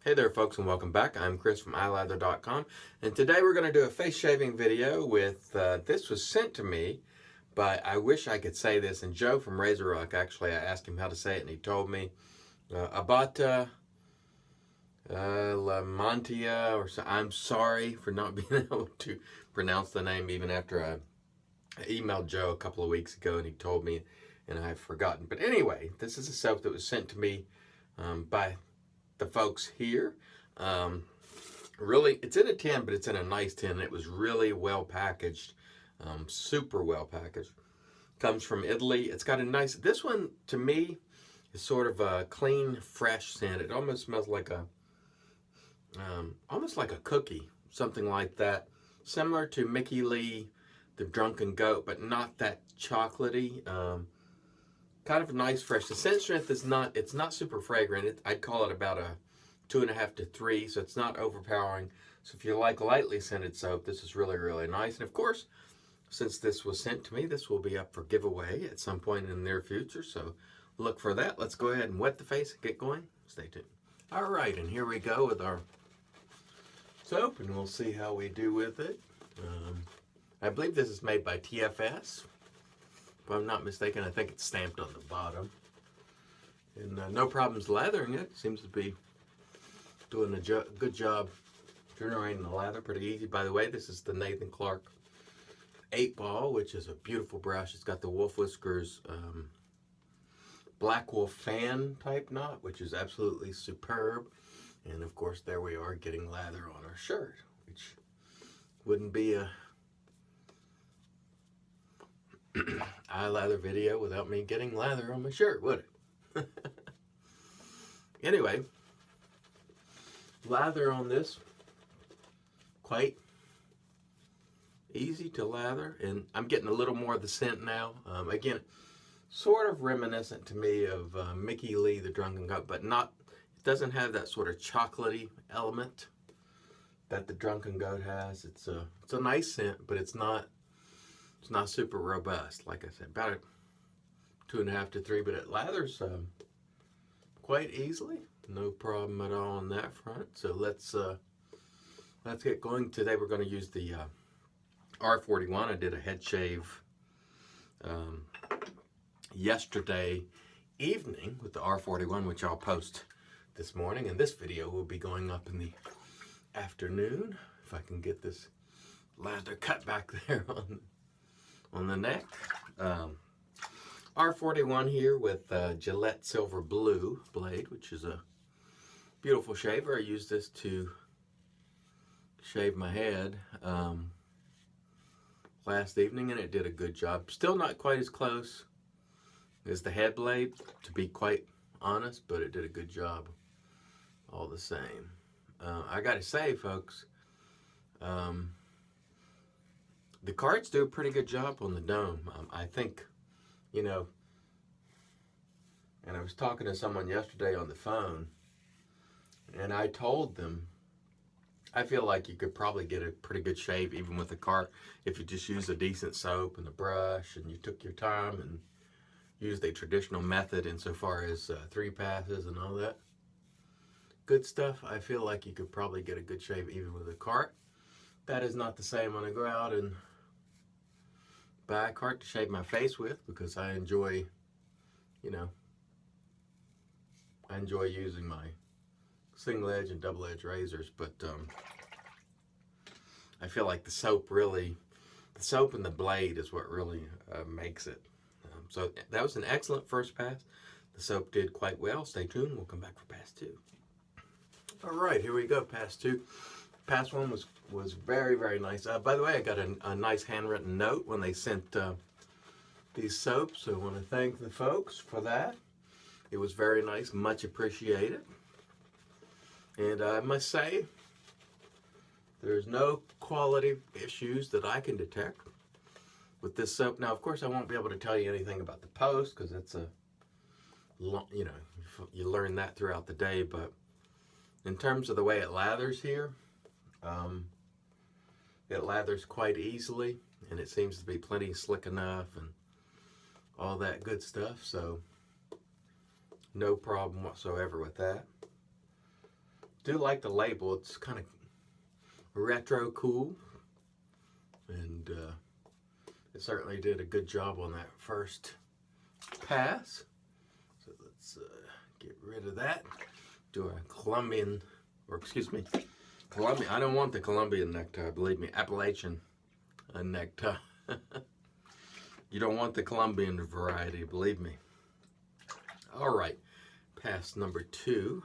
Hey there folks, and welcome back. I'm Chris from iLather.com, and today we're going to do a face shaving video with, this was sent to me by, I wish I could say this, and Joe from RazoRock, actually I asked him how to say it and he told me, Abbate, Mantia, or so. I'm sorry for not being able to pronounce the name even after I emailed Joe a couple of weeks ago and he told me and I've forgotten. But anyway, this is a soap that was sent to me by the folks here. Really, it's in a tin, but it's in a nice tin. It was really well packaged, super well packaged. Comes from Italy. It's got a nice, this one to me is sort of a clean, fresh scent. It almost smells like almost like a cookie, something like that. Similar to Mickey Lee, the Drunken Goat, but not that chocolatey. Kind of nice, fresh. The scent strength is not, it's not super fragrant. I'd call it about a 2.5 to 3, so it's not overpowering. So if you like lightly scented soap, this is really, really nice. And of course, since this was sent to me, this will be up for giveaway at some point in the near future. So look for that. Let's go ahead and wet the face and get going. Stay tuned. All right, and here we go with our soap, and we'll see how we do with it. I believe this is made by TFS. If I'm not mistaken, I think it's stamped on the bottom. And no problems lathering it. Seems to be doing a good job generating the lather pretty easy. By the way, this is the Nathan Clark 8-ball, which is a beautiful brush. It's got the Wolf Whiskers Black Wolf fan type knot, which is absolutely superb. And of course, there we are getting lather on our shirt, which wouldn't be a eye lather video without me getting lather on my shirt, would it? Anyway, lather on this, quite easy to lather, and I'm getting a little more of the scent now. Again, sort of reminiscent to me of Mickey Lee, the Drunken Goat, but not, it doesn't have that sort of chocolatey element that the Drunken Goat has. It's a nice scent, but it's not super robust. Like I said, about a 2.5 to 3, but it lathers quite easily. No problem at all on that front. So let's get going. Today we're going to use the R41. I did a head shave yesterday evening with the R41, which I'll post this morning, and this video will be going up in the afternoon if I can get this lather cut back there on the neck. R41 here with Gillette Silver Blue blade, which is a beautiful shaver. I used this to shave my head last evening, and it did a good job. Still not quite as close as the head blade, to be quite honest, but it did a good job all the same. I gotta say, folks, the cards do a pretty good job on the dome. I think, you know, and I was talking to someone yesterday on the phone, and I told them, I feel like you could probably get a pretty good shave even with a cart if you just use a decent soap and a brush and you took your time and used a traditional method insofar as 3 passes and all that good stuff. I feel like you could probably get a good shave even with a cart. That is not the same when I go out and buy a cart to shave my face with, because I enjoy, you know, I enjoy using my single edge and double edge razors, but I feel like the soap and the blade is what really makes it. So that was an excellent first pass. The soap did quite well. Stay tuned. We'll come back for pass 2. All right, here we go, pass 2. Pass 1 was very, very nice. By the way, I got a nice handwritten note when they sent these soaps, so I want to thank the folks for that. It was very nice, much appreciated. And I must say, there's no quality issues that I can detect with this soap. Now, of course, I won't be able to tell you anything about the post, because it's a, you know, you learn that throughout the day. But in terms of the way it lathers here, it lathers quite easily, and it seems to be plenty slick enough and all that good stuff. So no problem whatsoever with that. do like the label. It's kind of retro cool, and it certainly did a good job on that first pass. So let's get rid of that. Do a Colombian, or excuse me, Colombian. I don't want the Colombian necktie, believe me, Appalachian necktie. You don't want the Colombian variety, believe me. All right, pass number 2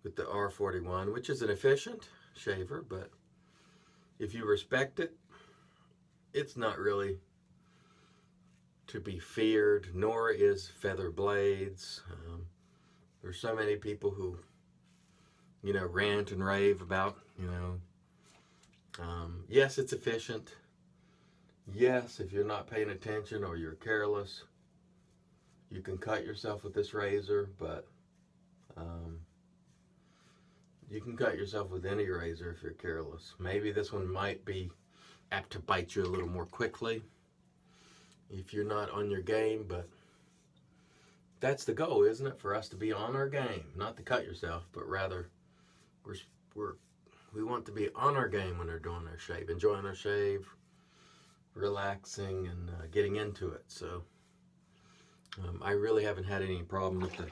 with the R41, which is an efficient shaver, but if you respect it, it's not really to be feared, nor is feather blades. There's so many people who, you know, rant and rave about, you know, yes, it's efficient. Yes, if you're not paying attention or you're careless, you can cut yourself with this razor, but you can cut yourself with any razor if you're careless. Maybe this one might be apt to bite you a little more quickly if you're not on your game, but that's the goal, isn't it? For us to be on our game, not to cut yourself, but rather we want to be on our game when we're doing our shave, enjoying our shave, relaxing, and getting into it. So I really haven't had any problem with the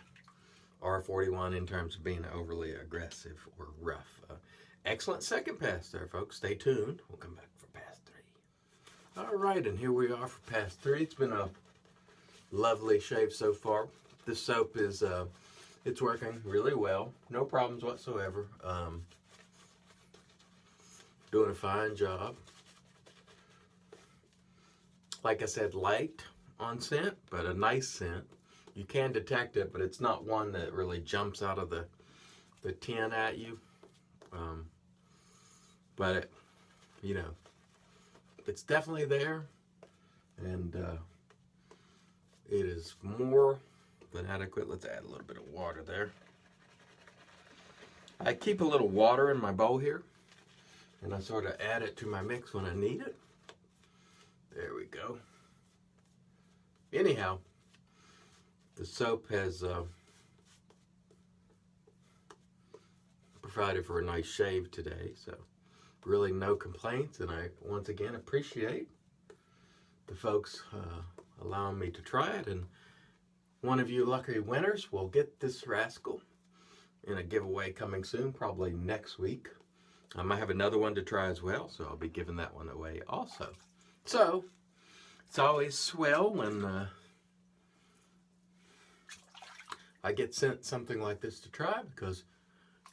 R41 in terms of being overly aggressive or rough. Excellent second pass there, folks. Stay tuned. We'll come back for pass 3. All right, and here we are for pass 3. It's been a lovely shave so far. This soap is, it's working really well. No problems whatsoever. Doing a fine job. Like I said, light on scent, but a nice scent. You can detect it, but it's not one that really jumps out of the tin at you. But it, you know, it's definitely there, and it is more than adequate. Let's add a little bit of water there. I keep a little water in my bowl here, and I sort of add it to my mix when I need it. There we go. Anyhow, the soap has provided for a nice shave today, so really no complaints, and I once again appreciate the folks allowing me to try it, and one of you lucky winners will get this rascal in a giveaway coming soon, probably next week. I might have another one to try as well, so I'll be giving that one away also. So it's always swell when I get sent something like this to try, because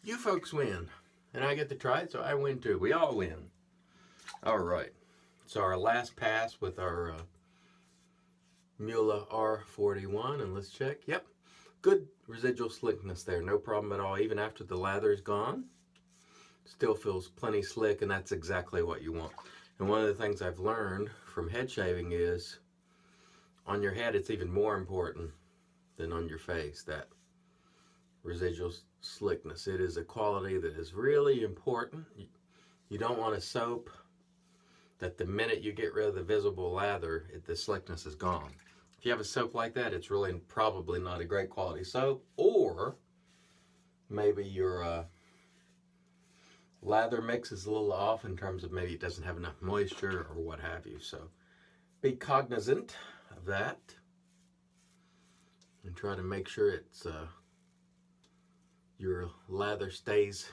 you folks win, and I get to try it, so I win too. We all win. All right. So our last pass with our Muhle R41, and let's check. Yep. Good residual slickness there. No problem at all. Even after the lather is gone, still feels plenty slick, and that's exactly what you want. And one of the things I've learned from head shaving is on your head, it's even more important than on your face, that residual slickness. It is a quality that is really important. You don't want a soap that the minute you get rid of the visible lather, the slickness is gone. If you have a soap like that, it's really probably not a great quality soap, or maybe your lather mix is a little off in terms of maybe it doesn't have enough moisture or what have you. So be cognizant of that and try to make sure it's your lather stays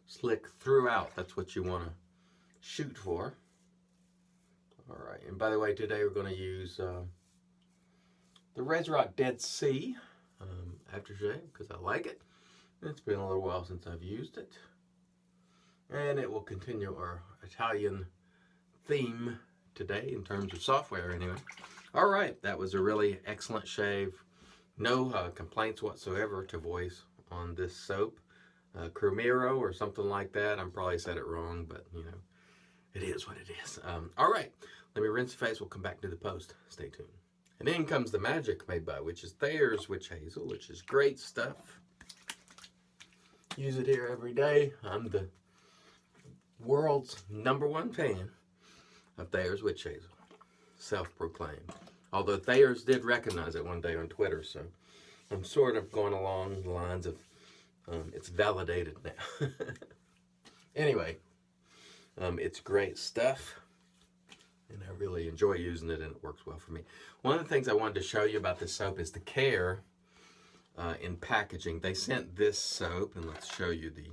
slick throughout. That's what you want to shoot for. All right, and by the way, today we're going to use the RazoRock Dead Sea aftershave, because I like it. It's been a little while since I've used it. And it will continue our Italian theme today in terms of software anyway. All right, that was a really excellent shave. No complaints whatsoever to voice on this soap. Crumiro or something like that. I probably said it wrong, but you know, it is what it is. All right, let me rinse the face. We'll come back to the post. Stay tuned. And in comes the magic made by, which is Thayers Witch Hazel, which is great stuff. Use it here every day. I'm the world's #1 fan of Thayers Witch Hazel. Self-proclaimed. Although Thayers did recognize it one day on Twitter, so I'm sort of going along the lines of It's validated now. Anyway, it's great stuff, and I really enjoy using it, and it works well for me. One of the things I wanted to show you about this soap is the care in packaging. They sent this soap, and let's show you the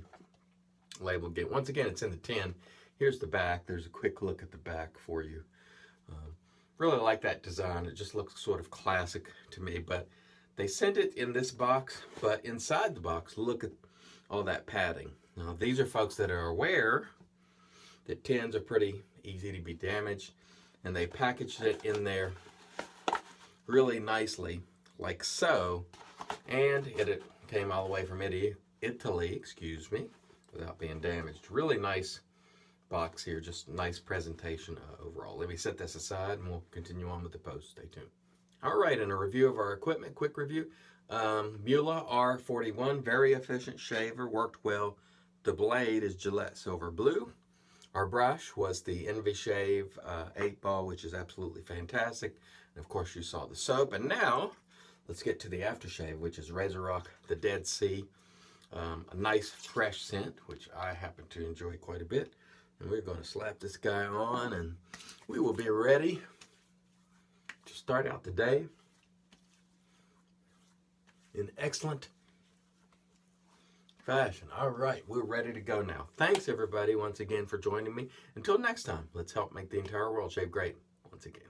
label again. Once again, it's in the tin. Here's the back. There's a quick look at the back for you. Really like that design. It just looks sort of classic to me, but they sent it in this box, but inside the box, look at all that padding. Now, these are folks that are aware that tins are pretty easy to be damaged, and they packaged it in there really nicely, like so, and it came all the way from Italy, excuse me, without being damaged. Really nice box here, just nice presentation overall. Let me set this aside and we'll continue on with the post. Stay tuned. All right, and a review of our equipment, quick review. Muhle R41, very efficient shaver, worked well. The blade is Gillette Silver Blue. Our brush was the Envy Shave 8-ball, which is absolutely fantastic. And of course, you saw the soap. And now, let's get to the aftershave, which is RazoRock the Dead Sea. A nice fresh scent, which I happen to enjoy quite a bit. And we're going to slap this guy on, and we will be ready to start out the day in excellent fashion. All right, we're ready to go now. Thanks, everybody, once again for joining me. Until next time, let's help make the entire world shave great once again.